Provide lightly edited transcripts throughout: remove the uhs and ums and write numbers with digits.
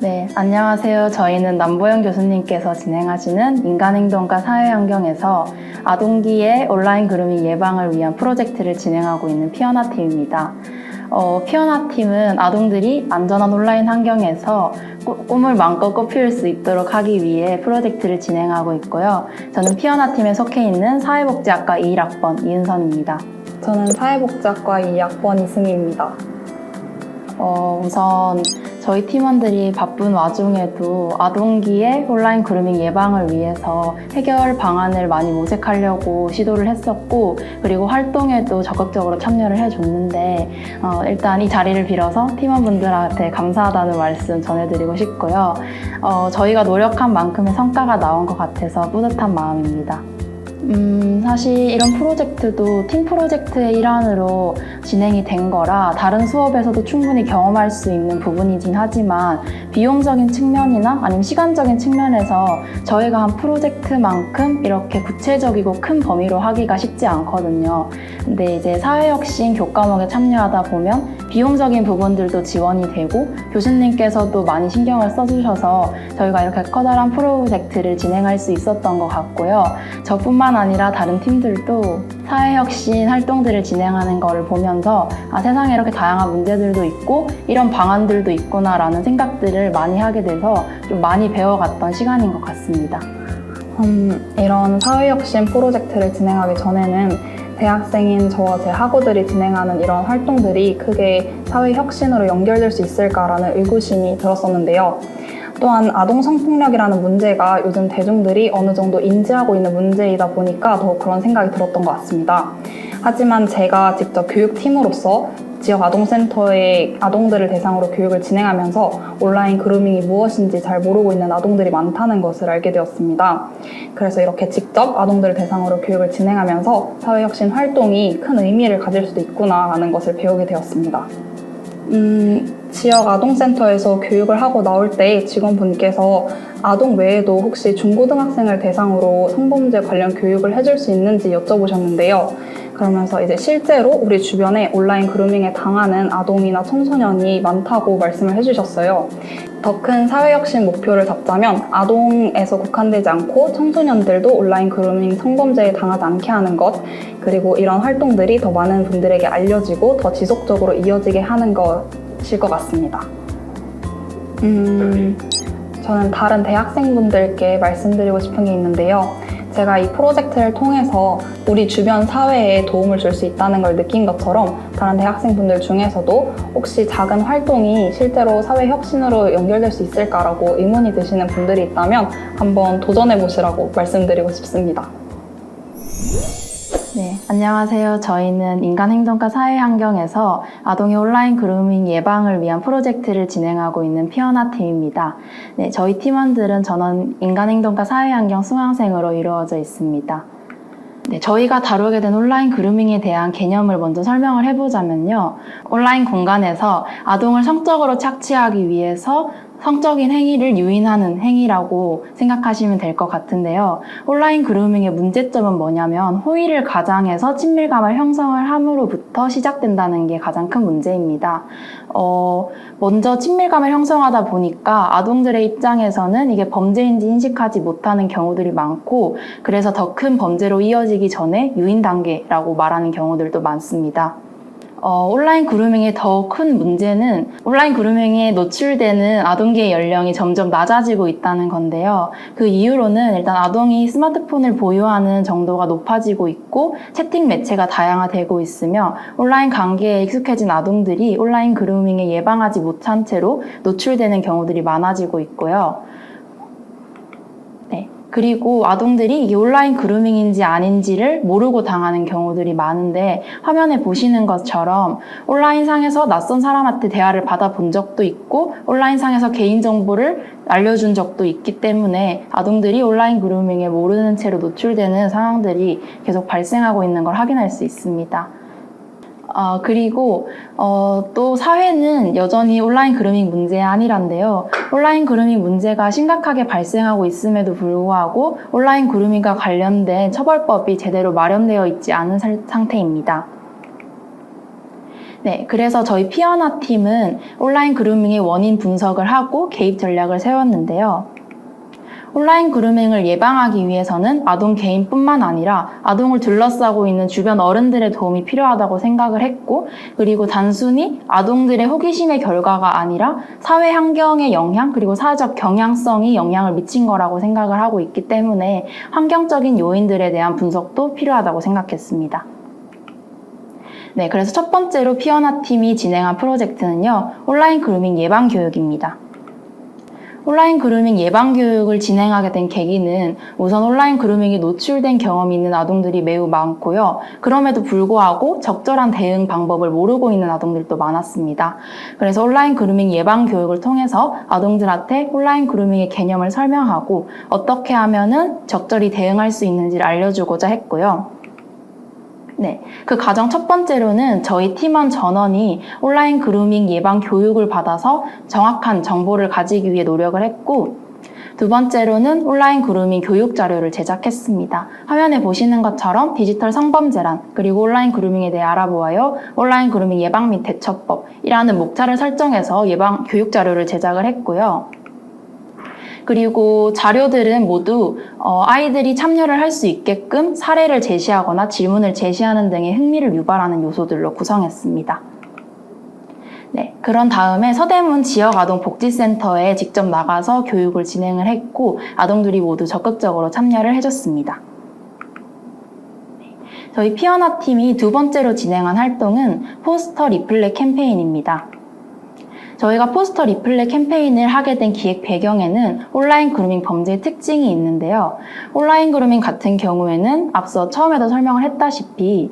네, 안녕하세요. 저희는 남보영 교수님께서 진행하시는 인간행동과 사회환경에서 아동기의 온라인 그루밍 예방을 위한 프로젝트를 진행하고 있는 피어나 팀입니다. 피어나 팀은 아동들이 안전한 온라인 환경에서 꿈을 마음껏 꽃피울 수 있도록 하기 위해 프로젝트를 진행하고 있고요. 저는 피어나 팀에 속해 있는 사회복지학과 21학번 이은선입니다. 저는 사회복지학과 2학번 이승희입니다. 우선 저희 팀원들이 바쁜 와중에도 아동기의 온라인 그루밍 예방을 위해서 해결 방안을 많이 모색하려고 시도를 했었고, 그리고 활동에도 적극적으로 참여를 해줬는데 일단 이 자리를 빌어서 팀원분들한테 감사하다는 말씀 전해드리고 싶고요. 저희가 노력한 만큼의 성과가 나온 것 같아서 뿌듯한 마음입니다. 사실 이런 프로젝트도 팀 프로젝트의 일환으로 진행이 된 거라 다른 수업에서도 충분히 경험할 수 있는 부분이긴 하지만 비용적인 측면이나 아니면 시간적인 측면에서 저희가 한 프로젝트만큼 이렇게 구체적이고 큰 범위로 하기가 쉽지 않거든요. 근데 이제 사회혁신 교과목에 참여하다 보면 비용적인 부분들도 지원이 되고 교수님께서도 많이 신경을 써주셔서 저희가 이렇게 커다란 프로젝트를 진행할 수 있었던 것 같고요. 저뿐만 아니라 다른 팀들도 사회혁신 활동들을 진행하는 것을 보면서 세상에 이렇게 다양한 문제들도 있고 이런 방안들도 있구나라는 생각들을 많이 하게 돼서 좀 많이 배워갔던 시간인 것 같습니다. 이런 사회혁신 프로젝트를 진행하기 전에는 대학생인 저와 제 학우들이 진행하는 이런 활동들이 크게 사회혁신으로 연결될 수 있을까라는 의구심이 들었었는데요. 또한 아동 성폭력이라는 문제가 요즘 대중들이 어느 정도 인지하고 있는 문제이다 보니까 더 그런 생각이 들었던 것 같습니다. 하지만 제가 직접 교육팀으로서 지역 아동센터의 아동들을 대상으로 교육을 진행하면서 온라인 그루밍이 무엇인지 잘 모르고 있는 아동들이 많다는 것을 알게 되었습니다. 그래서 이렇게 직접 아동들을 대상으로 교육을 진행하면서 사회혁신 활동이 큰 의미를 가질 수도 있구나라는 것을 배우게 되었습니다. 지역 아동센터에서 교육을 하고 나올 때 직원분께서 아동 외에도 혹시 중고등학생을 대상으로 성범죄 관련 교육을 해줄 수 있는지 여쭤보셨는데요. 그러면서 이제 실제로 우리 주변에 온라인 그루밍에 당하는 아동이나 청소년이 많다고 말씀을 해주셨어요. 더 큰 사회혁신 목표를 잡자면 아동에서 국한되지 않고 청소년들도 온라인 그루밍 성범죄에 당하지 않게 하는 것, 그리고 이런 활동들이 더 많은 분들에게 알려지고 더 지속적으로 이어지게 하는 것일 것 같습니다. 저는 다른 대학생분들께 말씀드리고 싶은 게 있는데요. 제가 이 프로젝트를 통해서 우리 주변 사회에 도움을 줄 수 있다는 걸 느낀 것처럼 다른 대학생분들 중에서도 혹시 작은 활동이 실제로 사회혁신으로 연결될 수 있을까라고 의문이 드시는 분들이 있다면 한번 도전해보시라고 말씀드리고 싶습니다. 네, 안녕하세요. 저희는 인간행동과 사회환경에서 아동의 온라인 그루밍 예방을 위한 프로젝트를 진행하고 있는 피어나 팀입니다. 네, 저희 팀원들은 전원 인간행동과 사회환경 수강생으로 이루어져 있습니다. 네, 저희가 다루게 된 온라인 그루밍에 대한 개념을 먼저 설명을 해보자면요. 온라인 공간에서 아동을 성적으로 착취하기 위해서 성적인 행위를 유인하는 행위라고 생각하시면 될 것 같은데요. 온라인 그루밍의 문제점은 뭐냐면 호의를 가장해서 친밀감을 형성을 함으로부터 시작된다는 게 가장 큰 문제입니다. 먼저 친밀감을 형성하다 보니까 아동들의 입장에서는 이게 범죄인지 인식하지 못하는 경우들이 많고, 그래서 더 큰 범죄로 이어지기 전에 유인 단계라고 말하는 경우들도 많습니다. 온라인 그루밍의 더 큰 문제는 온라인 그루밍에 노출되는 아동기의 연령이 점점 낮아지고 있다는 건데요. 그 이유로는 일단 아동이 스마트폰을 보유하는 정도가 높아지고 있고 채팅 매체가 다양화되고 있으며 온라인 관계에 익숙해진 아동들이 온라인 그루밍에 예방하지 못한 채로 노출되는 경우들이 많아지고 있고요. 그리고 아동들이 이게 온라인 그루밍인지 아닌지를 모르고 당하는 경우들이 많은데, 화면에 보시는 것처럼 온라인상에서 낯선 사람한테 대화를 받아본 적도 있고 온라인상에서 개인정보를 알려준 적도 있기 때문에 아동들이 온라인 그루밍에 모르는 채로 노출되는 상황들이 계속 발생하고 있는 걸 확인할 수 있습니다. 그리고 또 사회는 여전히 온라인 그루밍 문제의 아니란데요. 온라인 그루밍 문제가 심각하게 발생하고 있음에도 불구하고 온라인 그루밍과 관련된 처벌법이 제대로 마련되어 있지 않은 상태입니다. 네, 그래서 저희 피어나 팀은 온라인 그루밍의 원인 분석을 하고 개입 전략을 세웠는데요. 온라인 그루밍을 예방하기 위해서는 아동 개인뿐만 아니라 아동을 둘러싸고 있는 주변 어른들의 도움이 필요하다고 생각을 했고, 그리고 단순히 아동들의 호기심의 결과가 아니라 사회 환경의 영향, 그리고 사회적 경향성이 영향을 미친 거라고 생각을 하고 있기 때문에 환경적인 요인들에 대한 분석도 필요하다고 생각했습니다. 네, 그래서 첫 번째로 피어나 팀이 진행한 프로젝트는요, 온라인 그루밍 예방 교육입니다. 온라인 그루밍 예방 교육을 진행하게 된 계기는 우선 온라인 그루밍에 노출된 경험이 있는 아동들이 매우 많고요. 그럼에도 불구하고 적절한 대응 방법을 모르고 있는 아동들도 많았습니다. 그래서 온라인 그루밍 예방 교육을 통해서 아동들한테 온라인 그루밍의 개념을 설명하고 어떻게 하면은 적절히 대응할 수 있는지를 알려주고자 했고요. 네, 그 과정 첫 번째로는 저희 팀원 전원이 온라인 그루밍 예방 교육을 받아서 정확한 정보를 가지기 위해 노력을 했고, 두 번째로는 온라인 그루밍 교육 자료를 제작했습니다. 화면에 보시는 것처럼 디지털 성범죄란, 그리고 온라인 그루밍에 대해 알아보아요, 온라인 그루밍 예방 및 대처법이라는 목차를 설정해서 예방 교육 자료를 제작을 했고요. 그리고 자료들은 모두 아이들이 참여를 할 수 있게끔 사례를 제시하거나 질문을 제시하는 등의 흥미를 유발하는 요소들로 구성했습니다. 네, 그런 다음에 서대문 지역아동복지센터에 직접 나가서 교육을 진행을 했고, 아동들이 모두 적극적으로 참여를 해줬습니다. 저희 피어나 팀이 두 번째로 진행한 활동은 포스터 리플렛 캠페인입니다. 저희가 포스터 리플렛 캠페인을 하게 된 기획 배경에는 온라인 그루밍 범죄의 특징이 있는데요. 온라인 그루밍 같은 경우에는 앞서 처음에도 설명을 했다시피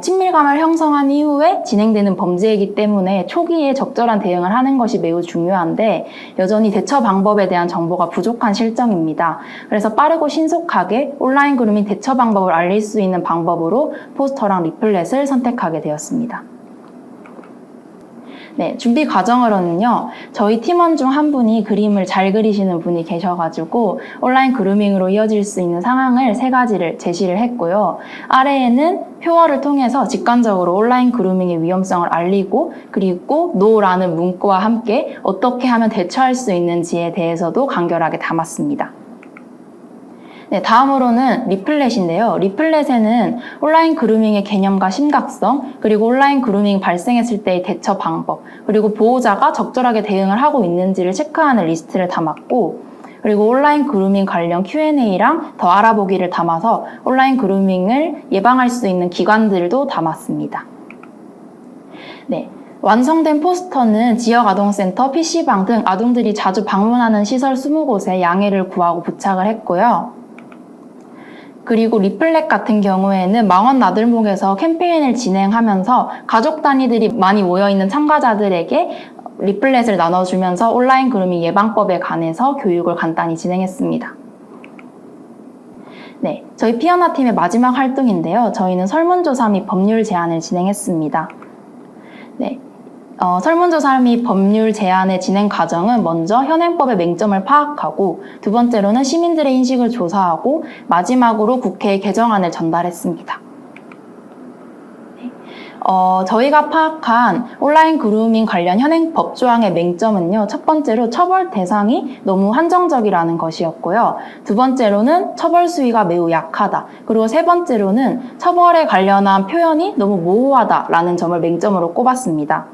친밀감을 형성한 이후에 진행되는 범죄이기 때문에 초기에 적절한 대응을 하는 것이 매우 중요한데 여전히 대처 방법에 대한 정보가 부족한 실정입니다. 그래서 빠르고 신속하게 온라인 그루밍 대처 방법을 알릴 수 있는 방법으로 포스터랑 리플렛을 선택하게 되었습니다. 네, 준비 과정으로는요, 저희 팀원 중 한 분이 그림을 잘 그리시는 분이 계셔가지고 온라인 그루밍으로 이어질 수 있는 상황을 3가지를 제시를 했고요. 아래에는 표어를 통해서 직관적으로 온라인 그루밍의 위험성을 알리고, 그리고 NO라는 문구와 함께 어떻게 하면 대처할 수 있는지에 대해서도 간결하게 담았습니다. 네, 다음으로는 리플렛인데요. 리플렛에는 온라인 그루밍의 개념과 심각성, 그리고 온라인 그루밍 발생했을 때의 대처 방법, 그리고 보호자가 적절하게 대응을 하고 있는지를 체크하는 리스트를 담았고, 그리고 온라인 그루밍 관련 Q&A랑 더 알아보기를 담아서 온라인 그루밍을 예방할 수 있는 기관들도 담았습니다. 네. 완성된 포스터는 지역아동센터, PC방 등 아동들이 자주 방문하는 시설 20곳에 양해를 구하고 부착을 했고요. 그리고 리플렛 같은 경우에는 망원 나들목에서 캠페인을 진행하면서 가족 단위들이 많이 모여있는 참가자들에게 리플렛을 나눠주면서 온라인 그루밍 예방법에 관해서 교육을 간단히 진행했습니다. 네, 저희 피어나 팀의 마지막 활동인데요. 저희는 설문조사 및 법률 제안을 진행했습니다. 네. 설문조사 및 법률 제안의 진행 과정은 먼저 현행법의 맹점을 파악하고, 두 번째로는 시민들의 인식을 조사하고, 마지막으로 국회에 개정안을 전달했습니다. 저희가 파악한 온라인 그루밍 관련 현행 법조항의 맹점은요, 첫 번째로 처벌 대상이 너무 한정적이라는 것이었고요. 두 번째로는 처벌 수위가 매우 약하다. 그리고 세 번째로는 처벌에 관련한 표현이 너무 모호하다라는 점을 맹점으로 꼽았습니다.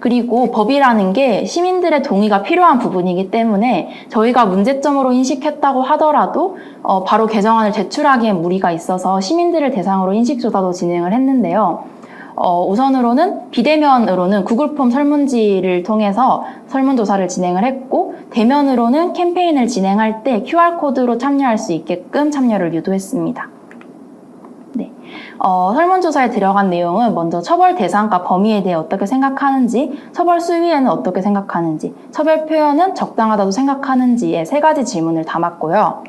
그리고 법이라는 게 시민들의 동의가 필요한 부분이기 때문에 저희가 문제점으로 인식했다고 하더라도 바로 개정안을 제출하기엔 무리가 있어서 시민들을 대상으로 인식조사도 진행을 했는데요. 우선으로는 비대면으로는 구글폼 설문지를 통해서 설문조사를 진행을 했고, 대면으로는 캠페인을 진행할 때 QR코드로 참여할 수 있게끔 참여를 유도했습니다. 네. 설문조사에 들어간 내용은 먼저 처벌 대상과 범위에 대해 어떻게 생각하는지, 처벌 수위에는 어떻게 생각하는지, 처벌 표현은 적당하다고 생각하는지의 3가지 질문을 담았고요.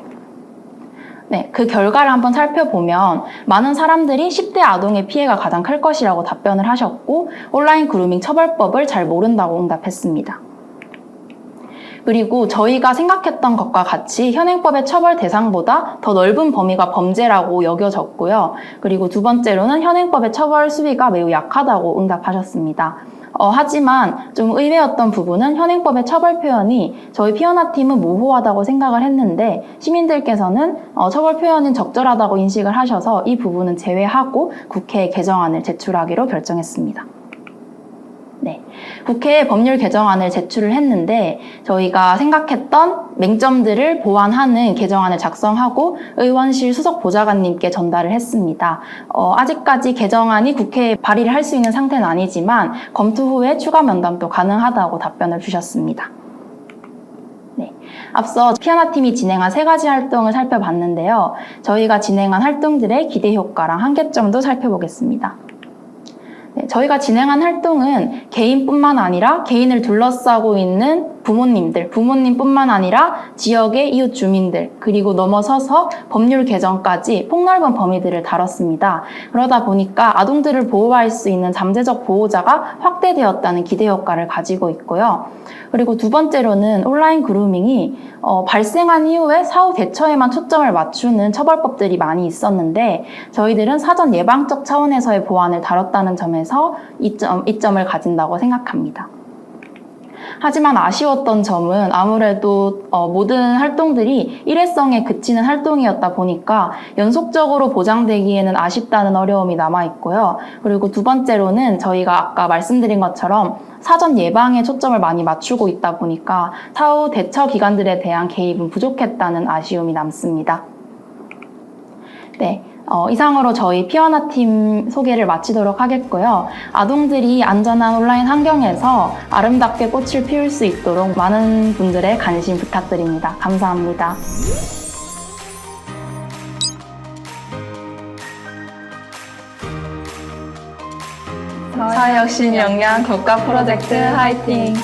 네, 그 결과를 한번 살펴보면 많은 사람들이 10대 아동의 피해가 가장 클 것이라고 답변을 하셨고, 온라인 그루밍 처벌법을 잘 모른다고 응답했습니다. 그리고 저희가 생각했던 것과 같이 현행법의 처벌 대상보다 더 넓은 범위가 범죄라고 여겨졌고요. 그리고 두 번째로는 현행법의 처벌 수위가 매우 약하다고 응답하셨습니다. 하지만 좀 의외였던 부분은 현행법의 처벌 표현이 저희 피어나팀은 모호하다고 생각을 했는데 시민들께서는 처벌 표현은 적절하다고 인식을 하셔서 이 부분은 제외하고 국회에 개정안을 제출하기로 결정했습니다. 네, 국회에 법률 개정안을 제출을 했는데 저희가 생각했던 맹점들을 보완하는 개정안을 작성하고 의원실 수석 보좌관님께 전달을 했습니다. 아직까지 개정안이 국회에 발의를 할 수 있는 상태는 아니지만 검토 후에 추가 면담도 가능하다고 답변을 주셨습니다. 네, 앞서 피아나팀이 진행한 3가지 활동을 살펴봤는데요. 저희가 진행한 활동들의 기대 효과랑 한계점도 살펴보겠습니다. 네, 저희가 진행한 활동은 개인뿐만 아니라 개인을 둘러싸고 있는 부모님뿐만 아니라 지역의 이웃 주민들, 그리고 넘어서서 법률 개정까지 폭넓은 범위들을 다뤘습니다. 그러다 보니까 아동들을 보호할 수 있는 잠재적 보호자가 확대되었다는 기대 효과를 가지고 있고요. 그리고 두 번째로는 온라인 그루밍이 발생한 이후에 사후 대처에만 초점을 맞추는 처벌법들이 많이 있었는데 저희들은 사전 예방적 차원에서의 보완을 다뤘다는 점에서 이점을 가진다고 생각합니다. 하지만 아쉬웠던 점은 아무래도 모든 활동들이 일회성에 그치는 활동이었다 보니까 연속적으로 보장되기에는 아쉽다는 어려움이 남아있고요. 그리고 두 번째로는 저희가 아까 말씀드린 것처럼 사전 예방에 초점을 많이 맞추고 있다 보니까 사후 대처 기관들에 대한 개입은 부족했다는 아쉬움이 남습니다. 네. 이상으로 저희 피어나팀 소개를 마치도록 하겠고요. 아동들이 안전한 온라인 환경에서 아름답게 꽃을 피울 수 있도록 많은 분들의 관심 부탁드립니다. 감사합니다. 사회혁신 역량 교과 프로젝트 화이팅!